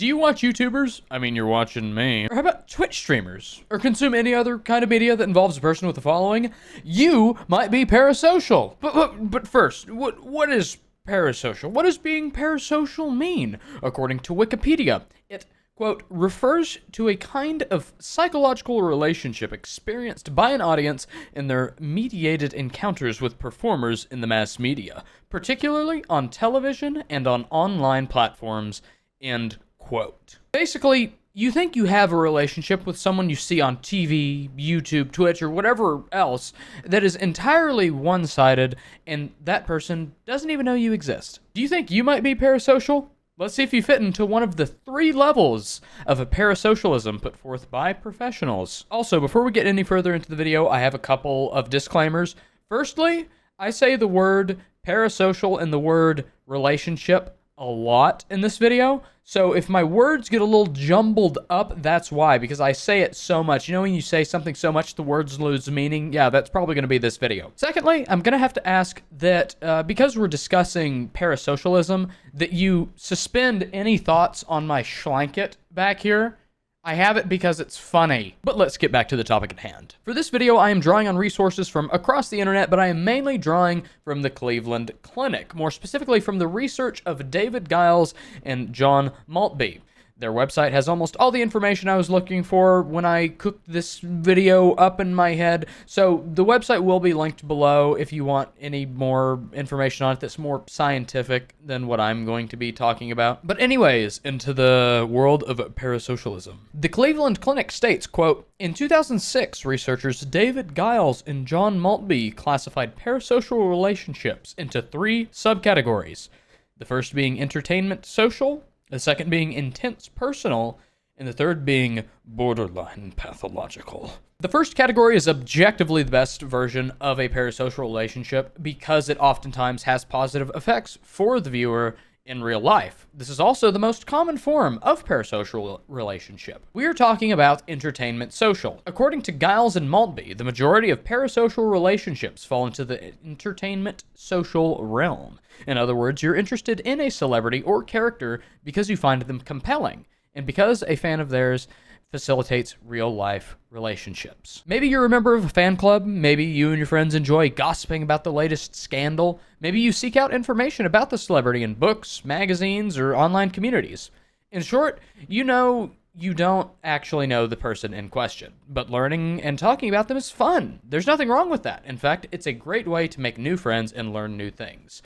Do you watch YouTubers? I mean, you're watching me. Or how about Twitch streamers? Or consume any other kind of media that involves a person with a following? You might be parasocial. But first, what is parasocial? What does being parasocial mean? According to Wikipedia, it, quote, refers to a kind of psychological relationship experienced by an audience in their mediated encounters with performers in the mass media, particularly on television and on online platforms, end quote. Basically, you think you have a relationship with someone you see on TV, YouTube, Twitch, or whatever else that is entirely one-sided, and that person doesn't even know you exist. Do you think you might be parasocial? Let's see if you fit into one of the 3 levels of a parasocialism put forth by professionals. Also, before we get any further into the video, I have a couple of disclaimers. Firstly, I say the word parasocial and the word relationship a lot in this video, so if my words get a little jumbled up, that's why, because I say it so much. You know when you say something so much the words lose meaning? Yeah, that's probably going to be this video. Secondly, I'm going to have to ask that, because we're discussing parasocialism, that you suspend any thoughts on my schlanket back here. I have it because it's funny. But let's get back to the topic at hand. For this video, I am drawing on resources from across the internet, but I am mainly drawing from the Cleveland Clinic, more specifically from the research of David Giles and John Maltby. Their website has almost all the information I was looking for when I cooked this video up in my head, so the website will be linked below if you want any more information on it that's more scientific than what I'm going to be talking about. But anyways, into the world of parasocialism. The Cleveland Clinic states, quote, in 2006, researchers David Giles and John Maltby classified parasocial relationships into 3 subcategories, the first being entertainment social, the second being intense personal, and the third being borderline pathological. The first category is objectively the best version of a parasocial relationship because it oftentimes has positive effects for the viewer in real life. This is also the most common form of parasocial relationship. We are talking about entertainment social. According to Giles and Maltby, the majority of parasocial relationships fall into the entertainment social realm. In other words, you're interested in a celebrity or character because you find them compelling, and because a fan of theirs facilitates real-life relationships. Maybe you're a member of a fan club, maybe you and your friends enjoy gossiping about the latest scandal, maybe you seek out information about the celebrity in books, magazines, or online communities. In short, you know you don't actually know the person in question, but learning and talking about them is fun. There's nothing wrong with that. In fact, it's a great way to make new friends and learn new things.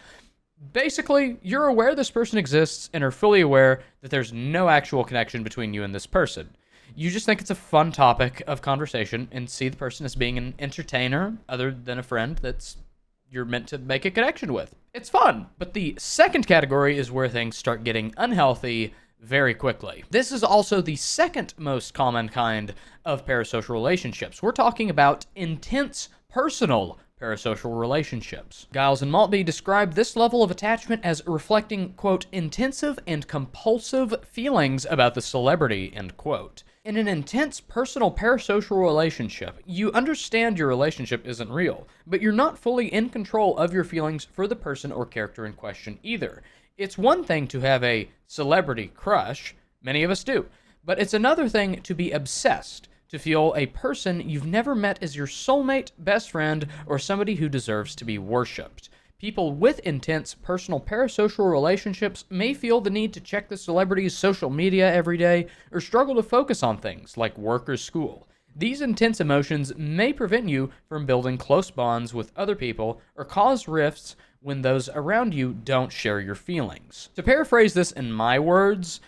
Basically, you're aware this person exists and are fully aware that there's no actual connection between you and this person. You just think it's a fun topic of conversation and see the person as being an entertainer other than a friend that's you're meant to make a connection with. It's fun. But the second category is where things start getting unhealthy very quickly. This is also the second most common kind of parasocial relationships. We're talking about intense personal parasocial relationships. Giles and Maltby describe this level of attachment as reflecting, quote, intensive and compulsive feelings about the celebrity, end quote. In an intense personal parasocial relationship, you understand your relationship isn't real, but you're not fully in control of your feelings for the person or character in question either. It's one thing to have a celebrity crush, many of us do, but it's another thing to be obsessed, to feel a person you've never met as your soulmate, best friend, or somebody who deserves to be worshipped. People with intense personal parasocial relationships may feel the need to check the celebrity's social media every day or struggle to focus on things like work or school. These intense emotions may prevent you from building close bonds with other people or cause rifts when those around you don't share your feelings. To paraphrase this in my words,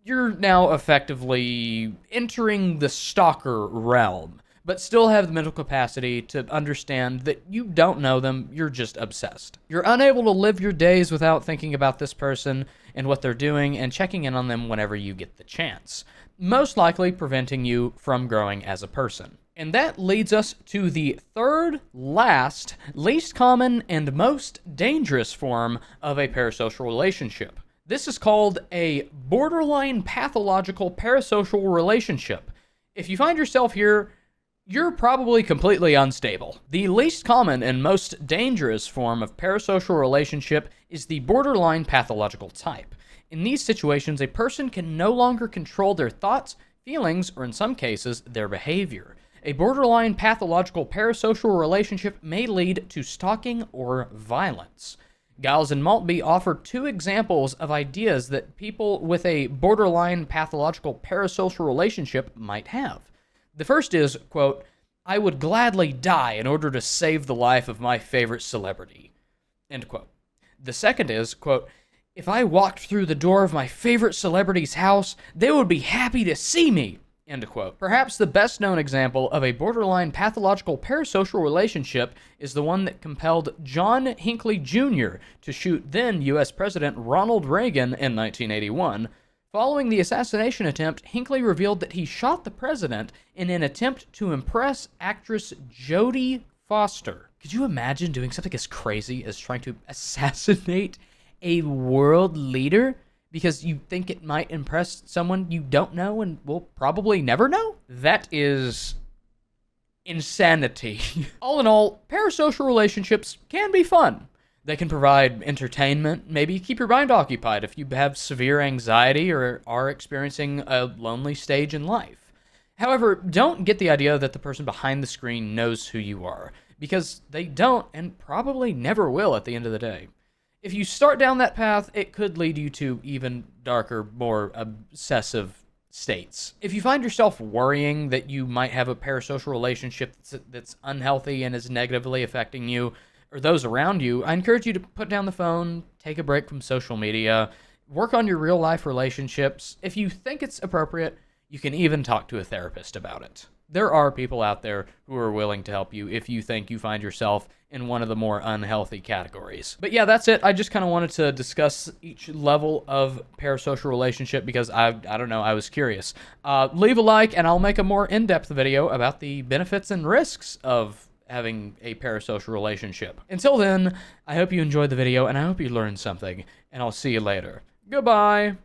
you're now effectively entering the stalker realm, but still have the mental capacity to understand that you don't know them, you're just obsessed. You're unable to live your days without thinking about this person and what they're doing and checking in on them whenever you get the chance, most likely preventing you from growing as a person. And that leads us to the third, last, least common, and most dangerous form of a parasocial relationship. This is called a borderline pathological parasocial relationship. If you find yourself here, you're probably completely unstable. The least common and most dangerous form of parasocial relationship is the borderline pathological type. In these situations, a person can no longer control their thoughts, feelings, or in some cases, their behavior. A borderline pathological parasocial relationship may lead to stalking or violence. Giles and Maltby offer two examples of ideas that people with a borderline pathological parasocial relationship might have. The first is, quote, "I would gladly die in order to save the life of my favorite celebrity," end quote. The second is, quote, "If I walked through the door of my favorite celebrity's house, they would be happy to see me," end quote. Perhaps the best known example of a borderline pathological parasocial relationship is the one that compelled John Hinckley Jr. to shoot then U.S. President Ronald Reagan in 1981. Following the assassination attempt, Hinckley revealed that he shot the president in an attempt to impress actress Jodie Foster. Could you imagine doing something as crazy as trying to assassinate a world leader because you think it might impress someone you don't know and will probably never know? That is insanity. All in all, parasocial relationships can be fun. They can provide entertainment, maybe keep your mind occupied if you have severe anxiety or are experiencing a lonely stage in life. However, don't get the idea that the person behind the screen knows who you are, because they don't and probably never will at the end of the day. If you start down that path, it could lead you to even darker, more obsessive states. If you find yourself worrying that you might have a parasocial relationship that's unhealthy and is negatively affecting you or those around you, I encourage you to put down the phone, take a break from social media, work on your real-life relationships. If you think it's appropriate, you can even talk to a therapist about it. There are people out there who are willing to help you if you think you find yourself in one of the more unhealthy categories. But yeah, that's it. I just kind of wanted to discuss each level of parasocial relationship because I don't know, I was curious. Leave a like and I'll make a more in-depth video about the benefits and risks of having a parasocial relationship. Until then, I hope you enjoyed the video and I hope you learned something, and I'll see you later. Goodbye!